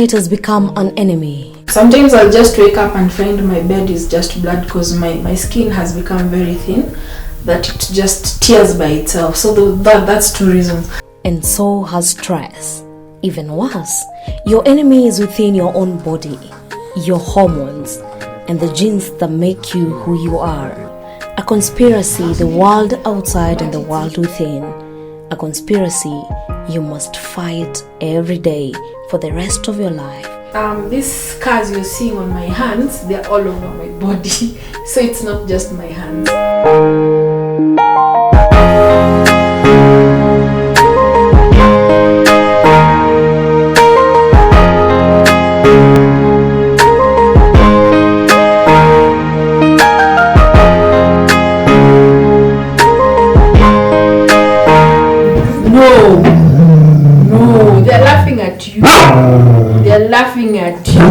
it has become an enemy. Sometimes I'll just wake up and find my bed is just blood because my skin has become very thin, that it just tears by itself. So that's two reasons. And so has stress. Even worse, your enemy is within your own body, your hormones, and the genes that make you who you are. A conspiracy, the world outside and the world within. A conspiracy you must fight every day for the rest of your life. These scars you're seeing on my hands, they're all over my body. So it's not just my hands. No, they're laughing at you. They're laughing at you.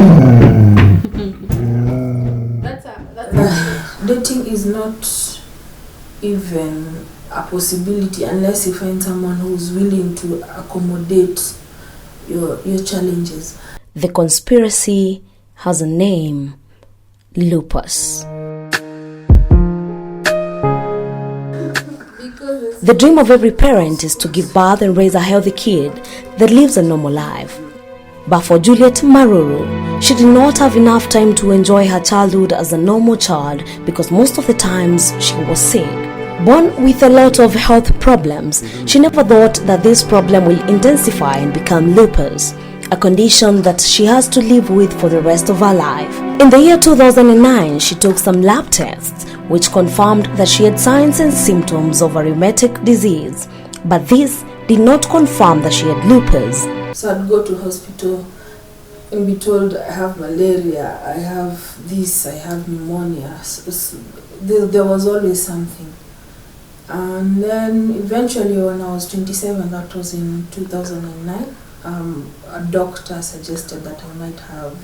Dating is not even a possibility unless you find someone who's willing to accommodate your challenges. The conspiracy has a name: lupus. The dream of every parent is to give birth and raise a healthy kid that lives a normal life. But for Juliet Maruru, she did not have enough time to enjoy her childhood as a normal child because most of the times she was sick. Born with a lot of health problems, she never thought that this problem will intensify and become lupus, a condition that she has to live with for the rest of her life. In the year 2009, she took some lab tests which confirmed that she had signs and symptoms of a rheumatic disease, but this did not confirm that she had lupus. So I'd go to hospital and be told I have malaria, I have this, I have pneumonia. So there was always something. And then eventually when I was 27, that was in 2009, a doctor suggested that I might have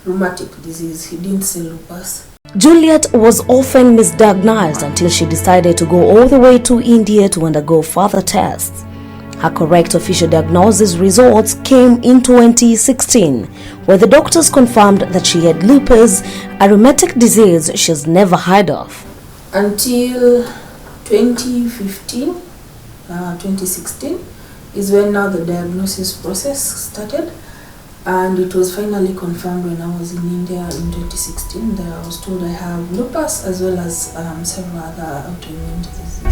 rheumatic disease. He didn't say lupus. Juliet was often misdiagnosed until she decided to go all the way to India to undergo further tests. Her correct official diagnosis results came in 2016, where the doctors confirmed that she had lupus, a rheumatic disease she has never heard of. Until 2015, 2016 is when now the diagnosis process started, and it was finally confirmed when I was in India in 2016 that I was told I have lupus as well as several other autoimmune diseases.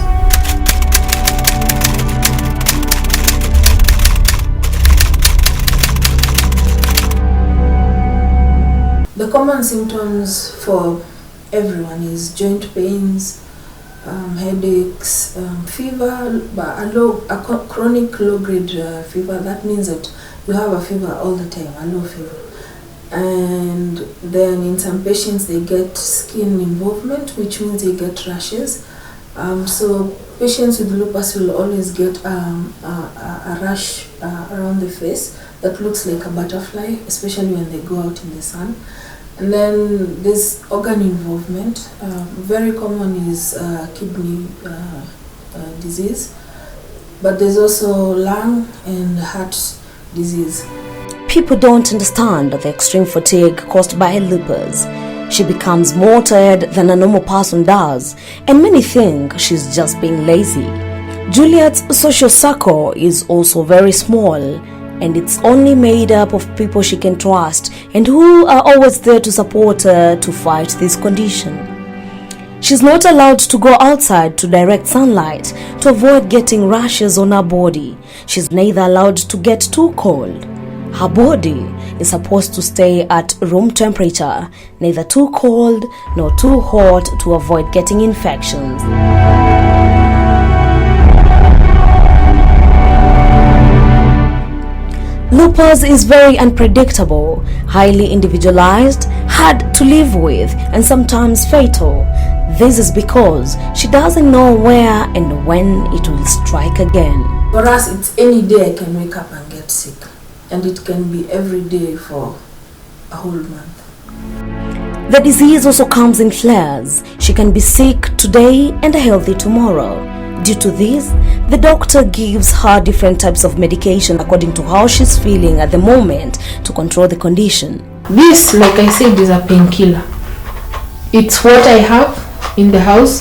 The common symptoms for everyone is joint pains, headaches, fever, but a chronic low-grade fever. That means that you have a fever all the time, a low fever. And then in some patients they get skin involvement, which means they get rashes. So patients with lupus will always get a rash around the face that looks like a butterfly, especially when they go out in the sun. And then there's organ involvement. Very common is kidney disease, but there's also lung and heart disease. People don't understand the extreme fatigue caused by lupus. She becomes more tired than a normal person does, and many think she's just being lazy. Juliet's social circle is also very small, and it's only made up of people she can trust and who are always there to support her to fight this condition. She's not allowed to go outside to direct sunlight to avoid getting rashes on her body. She's neither allowed to get too cold. Her body is supposed to stay at room temperature, neither too cold nor too hot to avoid getting infections. Lupus is very unpredictable, highly individualized, hard to live with, and sometimes fatal. This is because she doesn't know where and when it will strike again. For us, it's any day I can wake up and get sick, and it can be every day for a whole month. The disease also comes in flares. She can be sick today and healthy tomorrow. Due to this, the doctor gives her different types of medication according to how she's feeling at the moment to control the condition. This, like I said, is a painkiller. It's what I have in the house.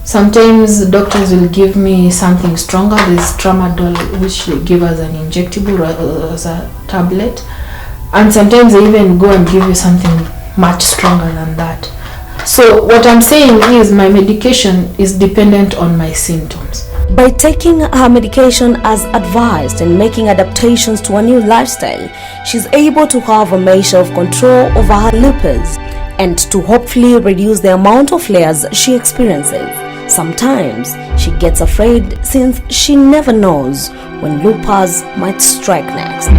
Sometimes doctors will give me something stronger. There's tramadol, which they give as an injectable or as a tablet. And sometimes they even go and give you something much stronger than that. So what I'm saying is my medication is dependent on my symptoms. By taking her medication as advised and making adaptations to a new lifestyle, she's able to have a measure of control over her lupus and to hopefully reduce the amount of flares she experiences. Sometimes she gets afraid since she never knows when lupus might strike next.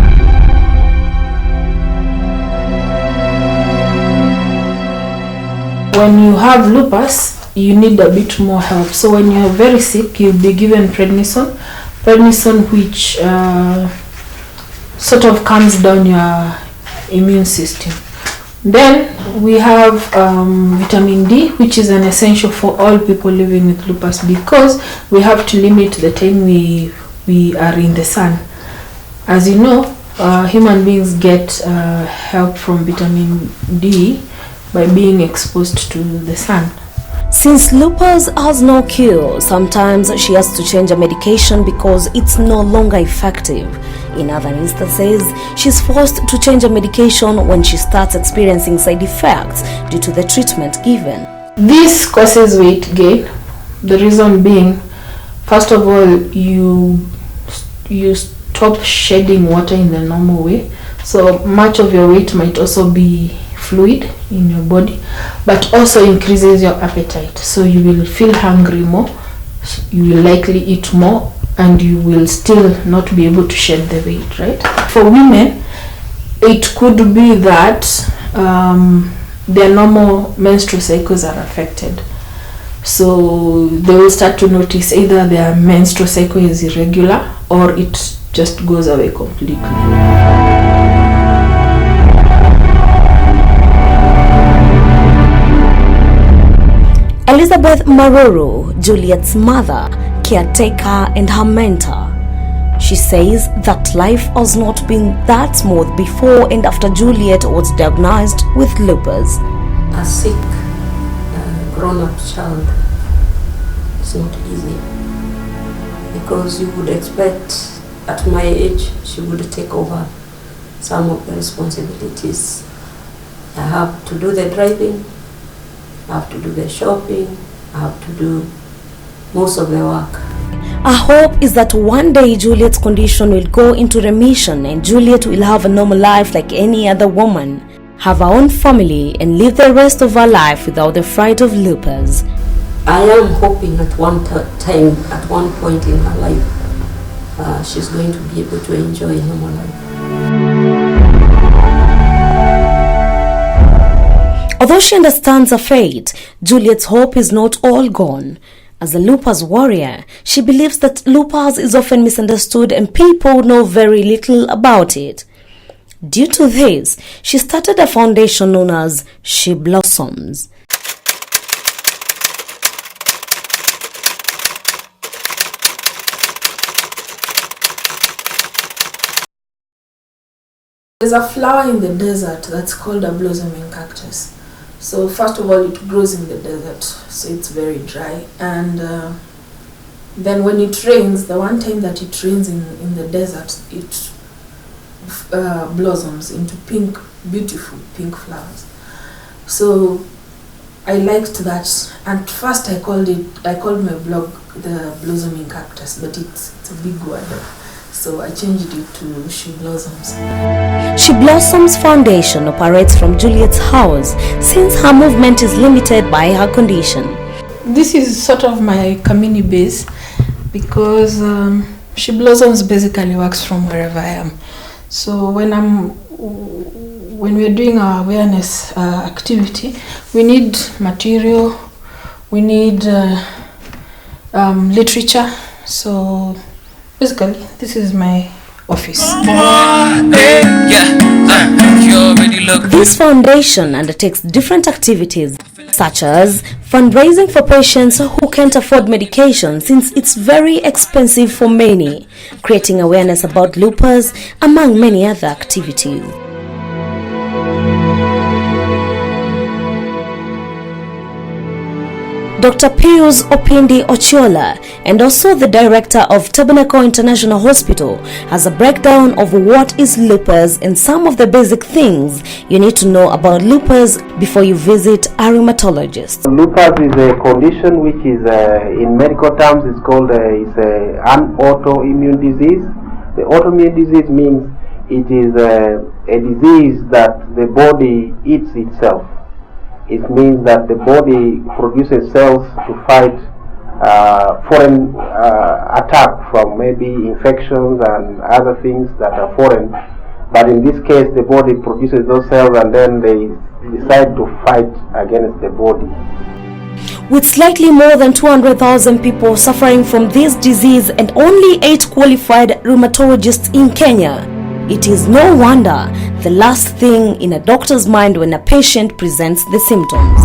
When you have lupus, you need a bit more help. So when you're very sick, you'll be given prednisone, which sort of calms down your immune system. Then we have vitamin D, which is an essential for all people living with lupus, because we have to limit the time we are in the sun. As you know, human beings get help from vitamin D by being exposed to the sun. Since lupus has no cure, sometimes she has to change her medication because it's no longer effective. In other instances, she's forced to change her medication when she starts experiencing side effects due to the treatment given. This causes weight gain. The reason being, first of all, you stop shedding water in the normal way. So much of your weight might also be fluid in your body, but also increases your appetite. So you will feel hungry more, you will likely eat more, and you will still not be able to shed the weight, right? For women, it could be that their normal menstrual cycles are affected. So they will start to notice either their menstrual cycle is irregular or it just goes away completely. Elizabeth Maruru, Juliet's mother, caretaker and her mentor. She says that life has not been that smooth before and after Juliet was diagnosed with lupus. A sick, grown-up child is not easy, because you would expect at my age she would take over some of the responsibilities. I have to do the driving, I have to do the shopping, I have to do most of the work. Our hope is that one day Juliet's condition will go into remission and Juliet will have a normal life like any other woman, have her own family and live the rest of her life without the fright of lupus. I am hoping at one time, at one point in her life, she's going to be able to enjoy a normal life. Although she understands her fate, Juliet's hope is not all gone. As a lupus warrior, she believes that lupus is often misunderstood and people know very little about it. Due to this, she started a foundation known as She Blossoms. There's a flower in the desert that's called a blossoming cactus. So first of all, it grows in the desert, so it's very dry. And then when it rains, the one time that it rains in the desert, it blossoms into pink, beautiful pink flowers. So I liked that. And first I called my blog the Blossoming Cactus, but it's a big word. So I changed it to She Blossoms. She Blossoms Foundation operates from Juliet's house since her movement is limited by her condition. This is sort of my community base because She Blossoms basically works from wherever I am. So when we're doing our awareness activity, we need material, we need literature. So basically, this is my office. This foundation undertakes different activities such as fundraising for patients who can't afford medication since it's very expensive for many, creating awareness about lupus, among many other activities. Dr. Pius Opindi Ochiola, and also the director of Tabernacle International Hospital, has a breakdown of what is lupus and some of the basic things you need to know about lupus before you visit a rheumatologist. Lupus is a condition which is, in medical terms, it's called an autoimmune disease. The autoimmune disease means it is a disease that the body eats itself. It means that the body produces cells to fight foreign attack from maybe infections and other things that are foreign. But in this case, the body produces those cells and then they decide to fight against the body. With slightly more than 200,000 people suffering from this disease and only 8 qualified rheumatologists in Kenya, it is no wonder the last thing in a doctor's mind when a patient presents the symptoms.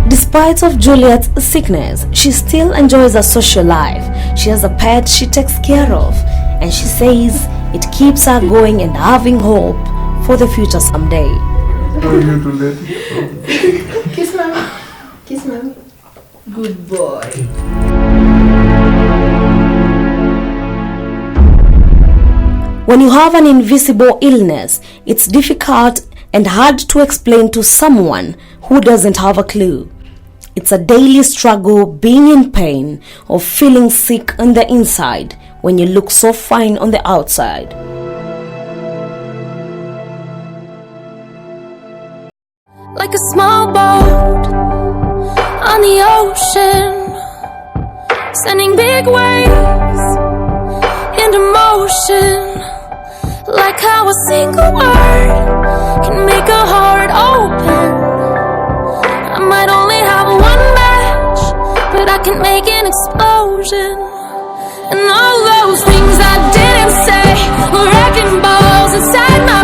Despite of Juliet's sickness, she still enjoys her social life. She has a pet she takes care of, and she says it keeps her going and having hope for the future someday. Kiss mommy. Kiss mommy. Good boy. When you have an invisible illness, it's difficult and hard to explain to someone who doesn't have a clue. It's a daily struggle being in pain or feeling sick on the inside when you look so fine on the outside. Like a small boat on the ocean, sending big waves into motion. Like how a single word can make a heart open. I might only have one match, but I can make an explosion. And all those things I didn't say were wrecking balls inside my